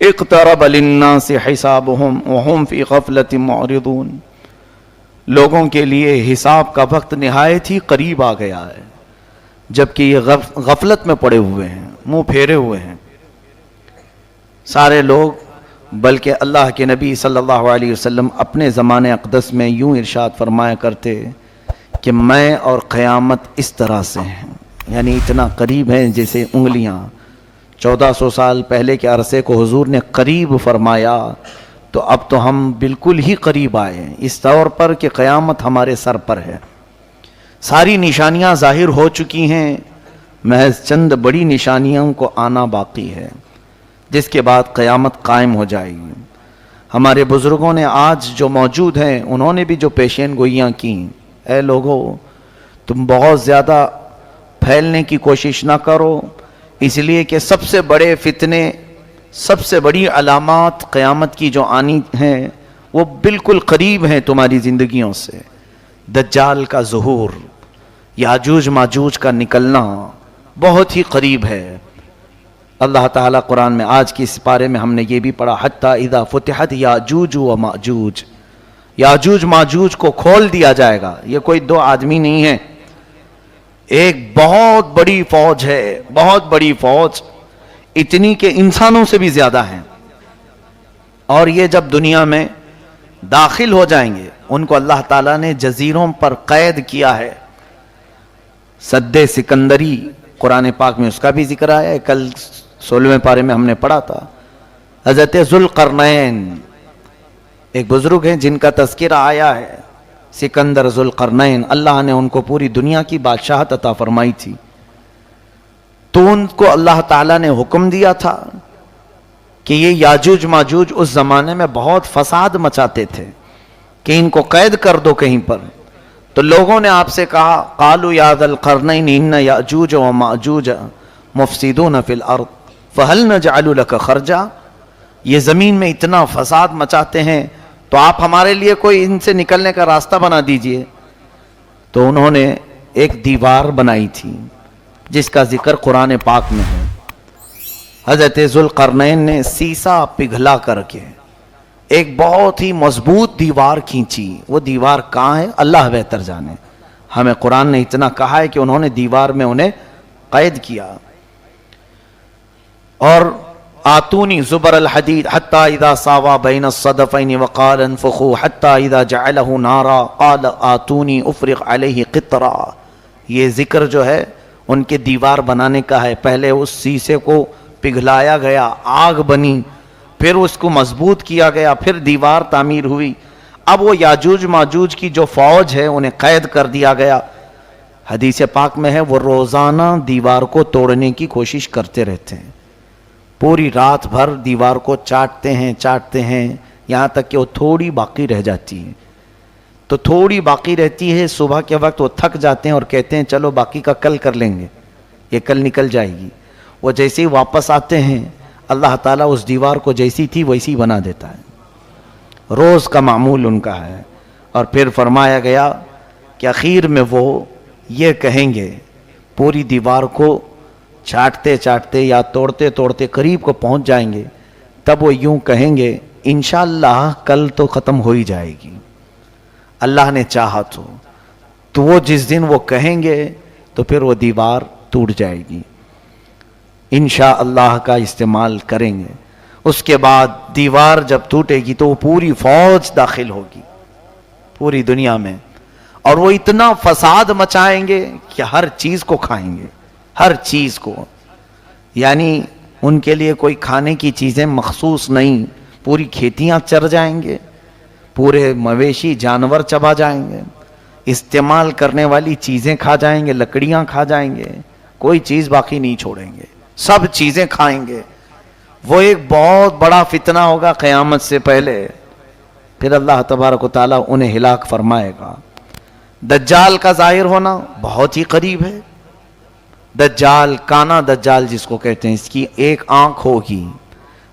اقترب للناس حسابهم وهم فی غفلۃ معرضون، لوگوں کے لیے حساب کا وقت نہایت ہی قریب آ گیا ہے، جبکہ یہ غفلت میں پڑے ہوئے ہیں، منہ پھیرے ہوئے ہیں سارے لوگ۔ بلکہ اللہ کے نبی صلی اللہ علیہ وسلم اپنے زمانے اقدس میں یوں ارشاد فرمایا کرتے کہ میں اور قیامت اس طرح سے ہیں، یعنی اتنا قریب ہیں جیسے انگلیاں۔ 1400 سال پہلے کے عرصے کو حضور نے قریب فرمایا، تو اب تو ہم بالکل ہی قریب آئے ہیں، اس طور پر کہ قیامت ہمارے سر پر ہے۔ ساری نشانیاں ظاہر ہو چکی ہیں، محض چند بڑی نشانیوں کو آنا باقی ہے، جس کے بعد قیامت قائم ہو جائے گی۔ ہمارے بزرگوں نے آج جو موجود ہیں، انہوں نے بھی جو پیشین گوئیاں کی، اے لوگو تم بہت زیادہ پھیلنے کی کوشش نہ کرو، اس لیے کہ سب سے بڑے فتنے، سب سے بڑی علامات قیامت کی جو آنی ہیں وہ بالکل قریب ہیں تمہاری زندگیوں سے۔ دجال کا ظہور، یاجوج ماجوج کا نکلنا بہت ہی قریب ہے۔ اللہ تعالیٰ قرآن میں آج کی اس پارے میں ہم نے یہ بھی پڑھا، حتیٰ اذا فتحت یاجوج و ماجوج، یاجوج ماجوج کو کھول دیا جائے گا۔ یہ کوئی دو آدمی نہیں ہے، ایک بہت بڑی فوج ہے، بہت بڑی فوج، اتنی کہ انسانوں سے بھی زیادہ ہیں۔ اور یہ جب دنیا میں داخل ہو جائیں گے، ان کو اللہ تعالیٰ نے جزیروں پر قید کیا ہے۔ سد سکندری قرآن پاک میں اس کا بھی ذکر آیا ہے، کل 16ویں پارے میں ہم نے پڑھا تھا۔ حضرت ذوالقرنین ایک بزرگ ہیں جن کا تذکرہ آیا ہے، سکندر ذوالقرنین، اللہ نے ان کو پوری دنیا کی بادشاہت عطا فرمائی تھی، تو ان کو اللہ تعالیٰ نے حکم دیا تھا کہ یہ یاجوج ماجوج اس زمانے میں بہت فساد مچاتے تھے کہ ان کو قید کر دو کہیں پر۔ تو لوگوں نے آپ سے کہا، قالوا یا ذا القرنین ان یاجوج و ماجوج مفسدون فی الارض فہل نجعل لک خرجا، یہ زمین میں اتنا فساد مچاتے ہیں تو آپ ہمارے لیے کوئی ان سے نکلنے کا راستہ بنا دیجئے۔ تو انہوں نے ایک دیوار بنائی تھی جس کا ذکر قرآن پاک میں ہے۔ حضرت ذوالقرنین نے سیسا پگھلا کر کے ایک بہت ہی مضبوط دیوار کھینچی۔ وہ دیوار کہاں ہے اللہ بہتر جانے، ہمیں قرآن نے اتنا کہا ہے کہ انہوں نے دیوار میں انہیں قید کیا۔ اور آتونی زبر الحدید حتی اذا ساوا بین الصدفین وقال انفخوا حتی اذا جعلہ نارا قال آتونی افرغ علیہ قطرا، یہ ذکر جو ہے ان کے دیوار بنانے کا ہے۔ پہلے اس سیسے کو پگھلایا گیا، آگ بنی، پھر اس کو مضبوط کیا گیا، پھر دیوار تعمیر ہوئی۔ اب وہ یاجوج ماجوج کی جو فوج ہے انہیں قید کر دیا گیا۔ حدیث پاک میں ہے وہ روزانہ دیوار کو توڑنے کی کوشش کرتے رہتے ہیں، پوری رات بھر دیوار کو چاٹتے ہیں یہاں تک کہ وہ تھوڑی باقی رہ جاتی ہے۔ تو تھوڑی باقی رہتی ہے، صبح کے وقت وہ تھک جاتے ہیں اور کہتے ہیں چلو باقی کا کل کر لیں گے، یہ کل نکل جائے گی۔ وہ جیسے ہی واپس آتے ہیں اللہ تعالیٰ اس دیوار کو جیسی تھی ویسی بنا دیتا ہے، روز کا معمول ان کا ہے۔ اور پھر فرمایا گیا کہ اخیر میں وہ یہ کہیں گے، پوری دیوار کو چاٹتے یا توڑتے قریب کو پہنچ جائیں گے، تب وہ یوں کہیں گے انشاءاللہ کل تو ختم ہو ہی جائے گی، اللہ نے چاہا تو وہ جس دن وہ کہیں گے تو پھر وہ دیوار ٹوٹ جائے گی، انشاءاللہ کا استعمال کریں گے۔ اس کے بعد دیوار جب ٹوٹے گی تو وہ پوری فوج داخل ہوگی پوری دنیا میں، اور وہ اتنا فساد مچائیں گے کہ ہر چیز کو کھائیں گے، ہر چیز کو، یعنی ان کے لیے کوئی کھانے کی چیزیں مخصوص نہیں، پوری کھیتیاں چر جائیں گے، پورے مویشی جانور چبا جائیں گے، استعمال کرنے والی چیزیں کھا جائیں گے، لکڑیاں کھا جائیں گے، کوئی چیز باقی نہیں چھوڑیں گے، سب چیزیں کھائیں گے۔ وہ ایک بہت بڑا فتنہ ہوگا قیامت سے پہلے، پھر اللہ تبارک و تعالیٰ انہیں ہلاک فرمائے گا۔ دجال کا ظاہر ہونا بہت ہی قریب ہے۔ دجال، کانا دجال جس کو کہتے ہیں، اس کی ایک آنکھ ہوگی،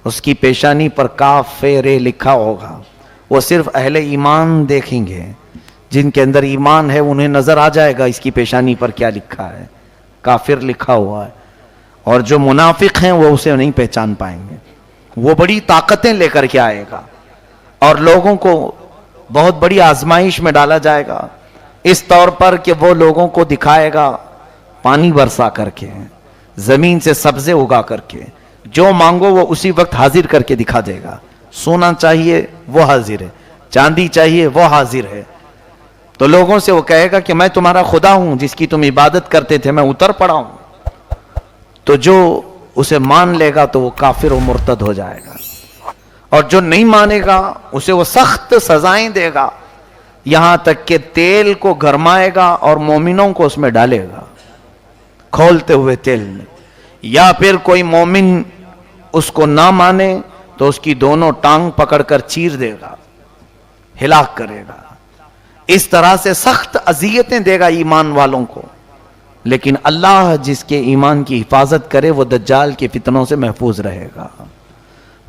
اس کی پیشانی پر کاف رے لکھا ہوگا، وہ صرف اہل ایمان دیکھیں گے، جن کے اندر ایمان ہے انہیں نظر آ جائے گا اس کی پیشانی پر کیا لکھا ہے، کافر لکھا ہوا ہے، اور جو منافق ہیں وہ اسے نہیں پہچان پائیں گے۔ وہ بڑی طاقتیں لے کر کے آئے گا اور لوگوں کو بہت بڑی آزمائش میں ڈالا جائے گا، اس طور پر کہ وہ لوگوں کو دکھائے گا پانی برسا کر کے، زمین سے سبزے اگا کر کے، جو مانگو وہ اسی وقت حاضر کر کے دکھا دے گا۔ سونا چاہیے وہ حاضر ہے، چاندی چاہیے وہ حاضر ہے۔ تو لوگوں سے وہ کہے گا کہ میں تمہارا خدا ہوں جس کی تم عبادت کرتے تھے، میں اتر پڑا ہوں۔ تو جو اسے مان لے گا تو وہ کافر و مرتد ہو جائے گا، اور جو نہیں مانے گا اسے وہ سخت سزائیں دے گا، یہاں تک کہ تیل کو گرمائے گا اور مومنوں کو اس میں ڈالے گا کھولتے ہوئے تیل میں، یا پھر کوئی مومن اس کو نہ مانے تو اس کی دونوں ٹانگ پکڑ کر چیر دے گا، ہلاک کرے گا۔ اس طرح سے سخت اذیتیں دے گا ایمان والوں کو، لیکن اللہ جس کے ایمان کی حفاظت کرے وہ دجال کے فتنوں سے محفوظ رہے گا۔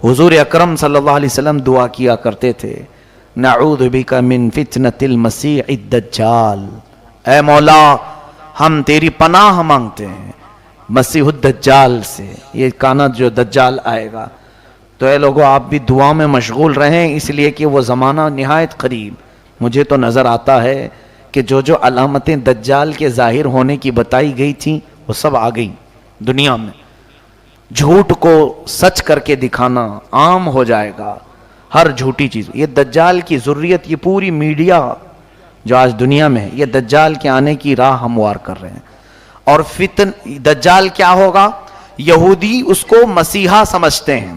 حضور اکرم صلی اللہ علیہ وسلم دعا کیا کرتے تھے، نعوذ بک من فتنة المسیح الدجال، اے مولا ہم تیری پناہ مانگتے ہیں مسیح الدجال سے، یہ کانا جو دجال آئے گا۔ تو اے لوگوں آپ بھی دعا میں مشغول رہیں، اس لیے کہ وہ زمانہ نہایت قریب۔ مجھے تو نظر آتا ہے کہ جو جو علامتیں دجال کے ظاہر ہونے کی بتائی گئی تھیں وہ سب آ گئی دنیا میں۔ جھوٹ کو سچ کر کے دکھانا عام ہو جائے گا، ہر جھوٹی چیز۔ یہ دجال کی ذریت، یہ پوری میڈیا جو آج دنیا میں ہے، یہ دجال کے آنے کی راہ ہموار کر رہے ہیں۔ اور دجال کیا ہوگا؟ یہودی اس کو مسیحا سمجھتے ہیں،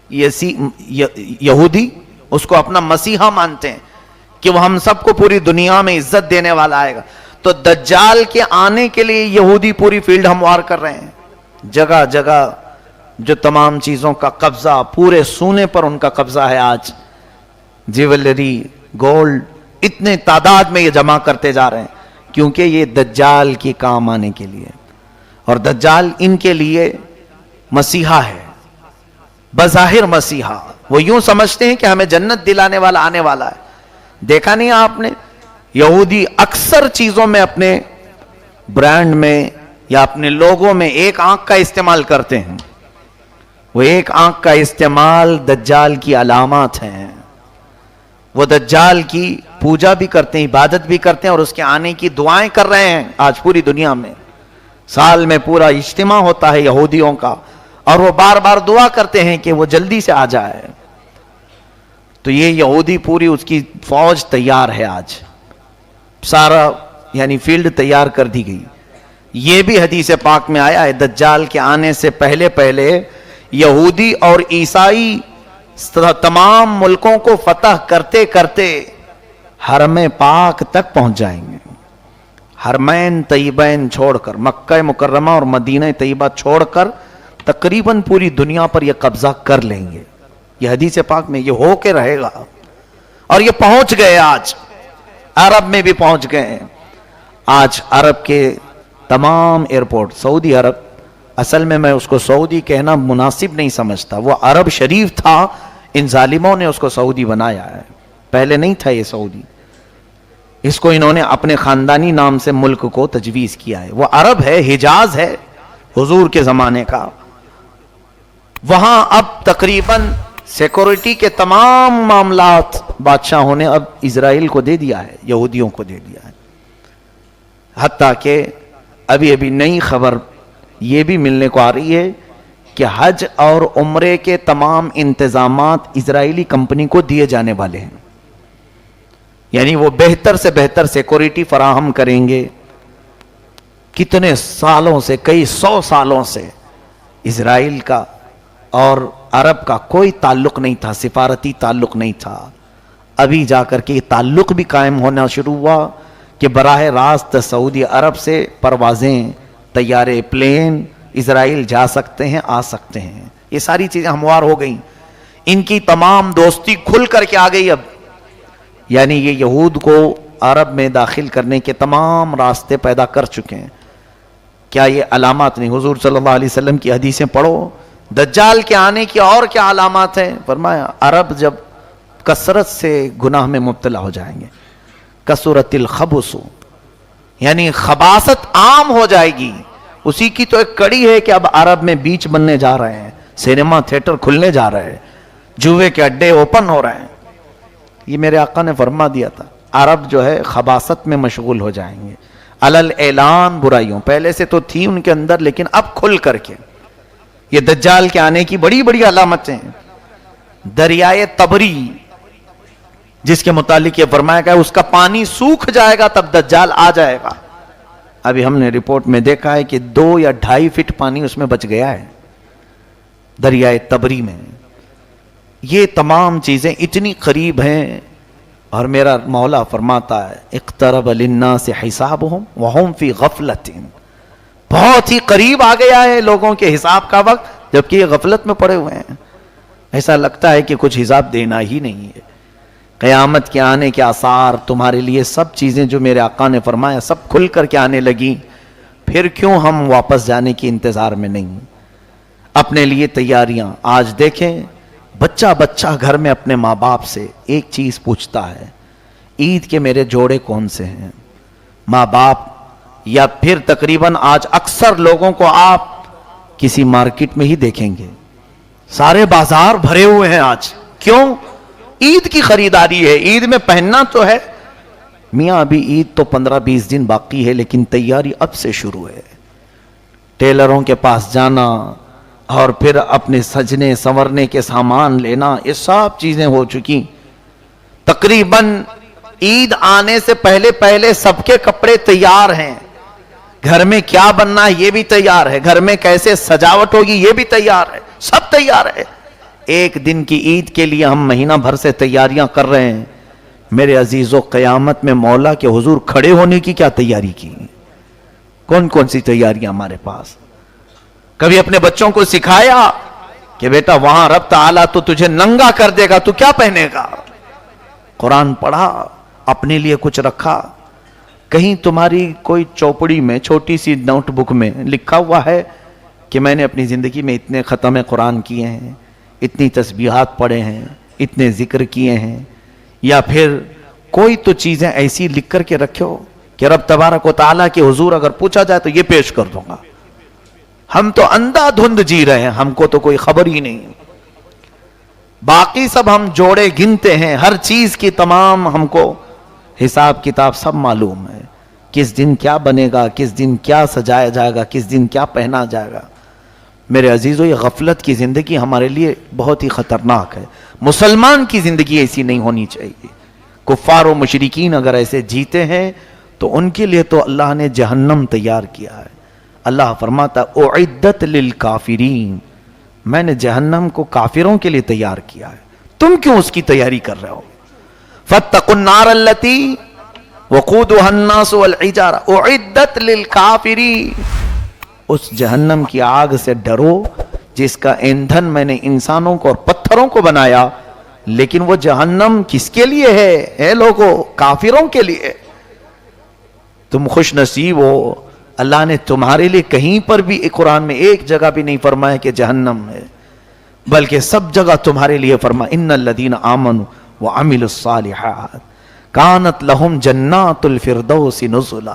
یہودی اس کو اپنا مسیحا مانتے ہیں کہ وہ ہم سب کو پوری دنیا میں عزت دینے والا آئے گا۔ تو دجال کے آنے کے لیے یہودی پوری فیلڈ ہموار کر رہے ہیں، جگہ جگہ جو تمام چیزوں کا قبضہ، پورے سونے پر ان کا قبضہ ہے آج، جیولری، گولڈ، اتنے تعداد میں یہ جمع کرتے جا رہے ہیں، کیونکہ یہ دجال کے کام آنے کے لیے، اور دجال ان کے لیے مسیحا ہے، بظاہر مسیحا۔ وہ یوں سمجھتے ہیں کہ ہمیں جنت دلانے والا آنے والا ہے۔ دیکھا نہیں آپ نے، یہودی اکثر چیزوں میں، اپنے برانڈ میں یا اپنے لوگوں میں ایک آنکھ کا استعمال کرتے ہیں، وہ ایک آنکھ کا استعمال دجال کی علامات ہیں۔ وہ دجال کی پوجا بھی کرتے ہیں، عبادت بھی کرتے ہیں، اور اس کے آنے کی دعائیں کر رہے ہیں آج پوری دنیا میں۔ سال میں پورا اجتماع ہوتا ہے یہودیوں کا، اور وہ بار بار دعا کرتے ہیں کہ وہ جلدی سے آ جائے۔ تو یہ یہودی پوری اس کی فوج تیار ہے آج، سارا یعنی فیلڈ تیار کر دی گئی۔ یہ بھی حدیث پاک میں آیا ہے، دجال کے آنے سے پہلے پہلے یہودی اور عیسائی تمام ملکوں کو فتح کرتے کرتے حرم پاک تک پہنچ جائیں گے۔ حرمین طیبین چھوڑ کر، مکہ مکرمہ اور مدینہ طیبہ چھوڑ کر تقریباً پوری دنیا پر یہ قبضہ کر لیں گے۔ یہ حدیث پاک میں یہ ہو کے رہے گا، اور یہ پہنچ گئے، آج عرب میں بھی پہنچ گئے۔ آج عرب کے تمام ایئرپورٹ، سعودی عرب، اصل میں اس کو سعودی کہنا مناسب نہیں سمجھتا، وہ عرب شریف تھا، ان ظالموں نے اس کو سعودی بنایا ہے، پہلے نہیں تھا یہ سعودی، اس کو انہوں نے اپنے خاندانی نام سے ملک کو تجویز کیا ہے۔ وہ عرب ہے، حجاز ہے حضور کے زمانے کا۔ وہاں اب تقریباً سیکورٹی کے تمام معاملات بادشاہوں نے اب اسرائیل کو دے دیا ہے، یہودیوں کو دے دیا ہے۔ حتیٰ کہ ابھی نئی خبر یہ بھی ملنے کو آ رہی ہے کہ حج اور عمرے کے تمام انتظامات اسرائیلی کمپنی کو دیے جانے والے ہیں، یعنی وہ بہتر سے بہتر سیکورٹی فراہم کریں گے۔ کتنے سالوں سے، کئی 100 سالوں سے اسرائیل کا اور عرب کا کوئی تعلق نہیں تھا، سفارتی تعلق نہیں تھا۔ ابھی جا کر کے یہ تعلق بھی قائم ہونا شروع ہوا کہ براہ راست سعودی عرب سے پروازیں، طیارے، پلین اسرائیل جا سکتے ہیں، آ سکتے ہیں۔ یہ ساری چیزیں ہموار ہو گئیں، ان کی تمام دوستی کھل کر کے آ گئی اب، یعنی یہ یہود کو عرب میں داخل کرنے کے تمام راستے پیدا کر چکے ہیں۔ کیا یہ علامات نہیں؟ حضور صلی اللہ علیہ وسلم کی حدیثیں پڑھو، دجال کے آنے کی اور کیا علامات ہیں؟ فرمایا عرب جب کثرت سے گناہ میں مبتلا ہو جائیں گے، کثرت الخبث، یعنی خباثت عام ہو جائے گی۔ اسی کی تو ایک کڑی ہے کہ اب عرب میں بیچ بننے جا رہے ہیں، سینما تھیٹر کھلنے جا رہے ہیں، جوئے کے اڈے اوپن ہو رہے ہیں. یہ میرے آقا نے فرما دیا تھا عرب جو ہے خباثت میں مشغول ہو جائیں گے، علل اعلان برائیوں. پہلے سے تو تھی ان کے اندر لیکن اب کھل کر کے. یہ دجال کے آنے کی بڑی بڑی علامتیں ہیں. دریائے تبری جس کے متعلق یہ فرمایا گیا اس کا پانی سوکھ جائے گا تب دجال آ جائے گا. ابھی ہم نے رپورٹ میں دیکھا ہے کہ 2 یا 2.5 فٹ پانی اس میں بچ گیا ہے دریائے تبری میں. یہ تمام چیزیں اتنی قریب ہیں اور میرا مولا فرماتا ہے اقترب للناس حسابهم وهم فی غفلۃ. بہت ہی قریب آ گیا ہے لوگوں کے حساب کا وقت جبکہ یہ غفلت میں پڑے ہوئے ہیں. ایسا لگتا ہے کہ کچھ حساب دینا ہی نہیں ہے. قیامت کے آنے کے آثار تمہارے لیے سب چیزیں جو میرے آقا نے فرمایا سب کھل کر کے آنے لگی. پھر کیوں ہم واپس جانے کی انتظار میں نہیں؟ اپنے لیے تیاریاں. آج دیکھیں بچہ بچہ گھر میں اپنے ماں باپ سے ایک چیز پوچھتا ہے عید کے میرے جوڑے کون سے ہیں. ماں باپ یا پھر تقریباً آج اکثر لوگوں کو آپ کسی مارکیٹ میں ہی دیکھیں گے سارے بازار بھرے ہوئے ہیں آج. کیوں؟ عید کی خریداری ہے. عید میں پہننا تو ہے میاں، ابھی عید تو 15-20 دن باقی ہے لیکن تیاری اب سے شروع ہے. ٹیلروں کے پاس جانا اور پھر اپنے سجنے سنورنے کے سامان لینا، یہ سب چیزیں ہو چکی. تقریباً عید آنے سے پہلے پہلے سب کے کپڑے تیار ہیں. گھر میں کیا بننا ہے یہ بھی تیار ہے، گھر میں کیسے سجاوٹ ہوگی یہ بھی تیار ہے، سب تیار ہے. ایک دن کی عید کے لیے ہم مہینہ بھر سے تیاریاں کر رہے ہیں. میرے عزیزو قیامت میں مولا کے حضور کھڑے ہونے کی کیا تیاری کی؟ کون کون سی تیاریاں ہمارے پاس؟ کبھی اپنے بچوں کو سکھایا کہ بیٹا وہاں رب تعالیٰ تو تجھے ننگا کر دے گا، تو کیا پہنے گا؟ قرآن پڑھا، اپنے لیے کچھ رکھا؟ کہیں تمہاری کوئی چوپڑی میں چھوٹی سی نوٹ بک میں لکھا ہوا ہے کہ میں نے اپنی زندگی میں اتنے ختم قرآن کیے ہیں، اتنی تسبیحات پڑھے ہیں، اتنے ذکر کیے ہیں؟ یا پھر کوئی تو چیزیں ایسی لکھ کر کے رکھو کہ رب تبارک و تعالیٰ کے حضور اگر پوچھا جائے تو یہ پیش کر دوں گا. ہم تو اندھا دھند جی رہے ہیں، ہم کو تو کوئی خبر ہی نہیں. باقی سب ہم جوڑے گنتے ہیں، ہر چیز کی تمام ہم کو حساب کتاب سب معلوم ہے. کس دن کیا بنے گا، کس دن کیا سجایا جائے گا، کس دن کیا پہنا جائے گا. میرے عزیزو یہ غفلت کی زندگی ہمارے لیے بہت ہی خطرناک ہے. مسلمان کی زندگی ایسی نہیں ہونی چاہیے. کفار و مشرکین اگر ایسے جیتے ہیں تو ان کے لیے تو اللہ نے جہنم تیار کیا ہے. اللہ فرماتا اعدت للکافرین، میں نے جہنم کو کافروں کے لیے تیار کیا ہے. تم کیوں اس کی تیاری کر رہے ہو؟ فاتقوا النار التي وقودها الناس والحجارة اعدت للکافرین، اس جہنم کی آگ سے ڈرو جس کا ایندھن میں نے انسانوں کو اور پتھروں کو بنایا. لیکن وہ جہنم کس کے لیے ہے؟ اے لوگو، کافروں کے لیے. تم خوش نصیب ہو، اللہ نے تمہارے لیے کہیں پر بھی قرآن میں ایک جگہ بھی نہیں فرمایا کہ جہنم ہے، بلکہ سب جگہ تمہارے لیے فرمایا ان الذین آمنوا وعملوا الصالحات کانت لہم جنات الفردوس نزلا.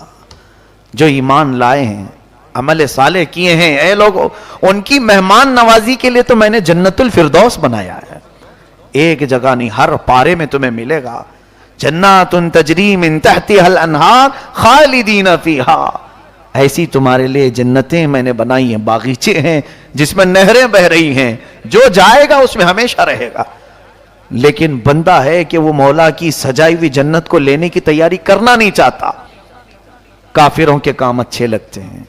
جو ایمان لائے ہیں، عمل صالح کیے ہیں، اے لوگو، ان کی مہمان نوازی کے لیے تو میں نے جنت الفردوس بنایا ہے. ایک جگہ نہیں، ہر پارے میں تمہیں ملے گا جنات تجری من تحتها الانہار خالدین فیہا. ایسی تمہارے لیے جنتیں میں نے بنائی ہیں، باغیچے ہیں جس میں نہریں بہ رہی ہیں، جو جائے گا اس میں ہمیشہ رہے گا. لیکن بندہ ہے کہ وہ مولا کی سجائی ہوئی جنت کو لینے کی تیاری کرنا نہیں چاہتا. کافروں کے کام اچھے لگتے ہیں،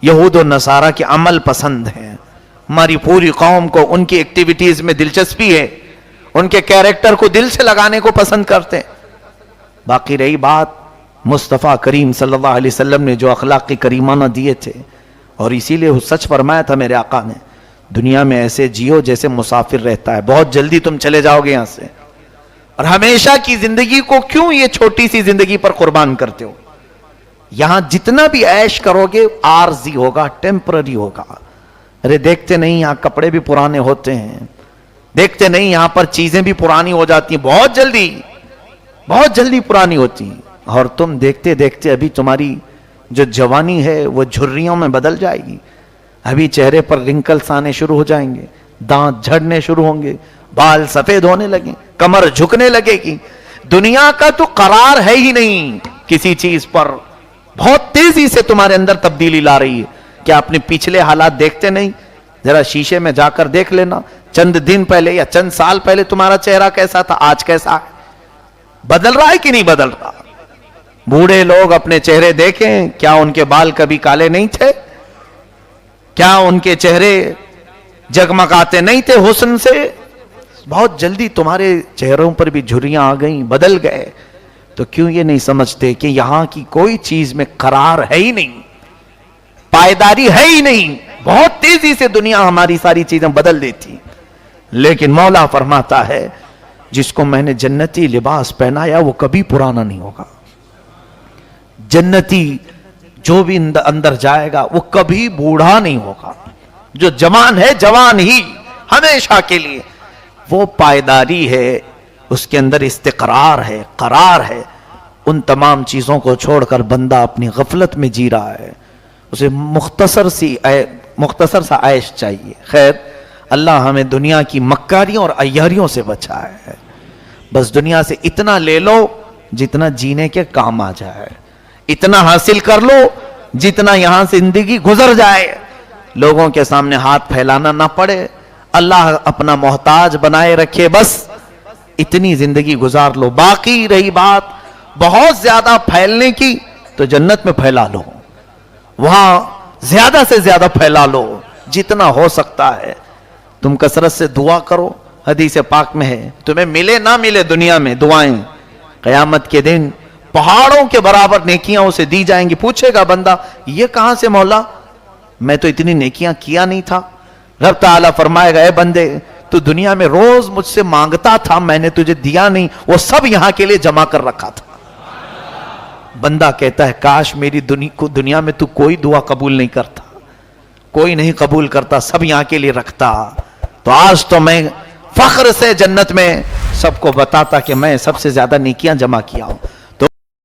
یہود و نصارہ کے عمل پسند ہیں. ہماری پوری قوم کو ان کی ایکٹیویٹیز میں دلچسپی ہے، ان کے کیریکٹر کو دل سے لگانے کو پسند کرتے ہیں. باقی رہی بات مصطفیٰ کریم صلی اللہ علیہ وسلم نے جو اخلاق کریمانہ دیے تھے، اور اسی لیے سچ فرمایا تھا میرے آقا نے، دنیا میں ایسے جیو جیسے مسافر رہتا ہے، بہت جلدی تم چلے جاؤ گے یہاں سے، اور ہمیشہ کی زندگی کو کیوں یہ چھوٹی سی زندگی پر قربان کرتے ہو؟ یہاں جتنا بھی عیش کرو گے عارضی ہوگا، ٹیمپرری ہوگا. ارے دیکھتے نہیں یہاں کپڑے بھی پرانے ہوتے ہیں، دیکھتے نہیں یہاں پر چیزیں بھی پرانی ہو جاتی ہیں، بہت جلدی پرانی ہوتی ہیں. اور تم دیکھتے دیکھتے ابھی تمہاری جو جوانی ہے وہ جھریوں میں بدل جائے گی، ابھی چہرے پر رنکلز آنے شروع ہو جائیں گے. دانت جھڑنے شروع ہوں گے، بال سفید ہونے لگیں، کمر جھکنے لگے گی. دنیا کا تو قرار ہے ہی نہیں کسی چیز پر. بہت تیزی سے تمہارے اندر تبدیلی لا رہی ہے. کیا اپنے پچھلے حالات دیکھتے نہیں؟ ذرا شیشے میں جا کر دیکھ لینا، چند دن پہلے یا چند سال پہلے تمہارا چہرہ کیسا تھا، آج کیسا ہے. بدل رہا ہے کہ نہیں بدل رہا؟ بوڑھے لوگ اپنے چہرے دیکھیں، کیا ان کے بال کبھی کالے نہیں تھے؟ کیا ان کے چہرے جگمگاتے نہیں تھے حسن سے؟ بہت جلدی تمہارے چہروں پر بھی جھریاں آ گئیں، بدل گئے. تو کیوں یہ نہیں سمجھتے کہ یہاں کی کوئی چیز میں قرار ہے ہی نہیں، پائیداری ہے ہی نہیں. بہت تیزی سے دنیا ہماری ساری چیزیں بدل دیتی. لیکن مولا فرماتا ہے جس کو میں نے جنتی لباس پہنایا وہ کبھی پرانا نہیں ہوگا. جنتی جو بھی اندر جائے گا وہ کبھی بوڑھا نہیں ہوگا. جو جوان ہے جوان ہی ہمیشہ کے لیے. وہ پائیداری ہے، اس کے اندر استقرار ہے، قرار ہے. ان تمام چیزوں کو چھوڑ کر بندہ اپنی غفلت میں جی رہا ہے. اسے مختصر سا عیش چاہیے. خیر، اللہ ہمیں دنیا کی مکاریوں اور عیاریوں سے بچائے. بس دنیا سے اتنا لے لو جتنا جینے کے کام آ جائے، اتنا حاصل کر لو جتنا یہاں سے زندگی گزر جائے. لوگوں کے سامنے ہاتھ پھیلانا نہ پڑے، اللہ اپنا محتاج بنائے رکھے، بس اتنی زندگی گزار لو. باقی رہی بات بہت زیادہ پھیلنے کی تو جنت میں پھیلا لو، وہاں زیادہ سے زیادہ پھیلا لو جتنا ہو سکتا ہے. تم کثرت سے دعا کرو. حدیث پاک میں ہے تمہیں ملے نہ ملے دنیا میں دعائیں، قیامت کے دن پہاڑوں کے برابر نیکیاں اسے دی جائیں گی. پوچھے گا بندہ یہ کہاں سے مولا، میں تو اتنی نیکیاں کیا نہیں تھا. رب تعالیٰ فرمائے گا اے بندے تو دنیا میں روز مجھ سے مانگتا تھا، میں نے تجھے دیا نہیں، وہ سب یہاں کے لیے جمع کر رکھا تھا. بندہ کہتا ہے کاش میری دنیا میں تو کوئی دعا قبول نہیں کرتا، کوئی نہیں قبول کرتا، سب یہاں کے لیے رکھتا. تو آج تو میں فخر سے جنت میں سب کو بتاتا کہ میں سب سے زیادہ نیکیاں جمع کیا ہوں.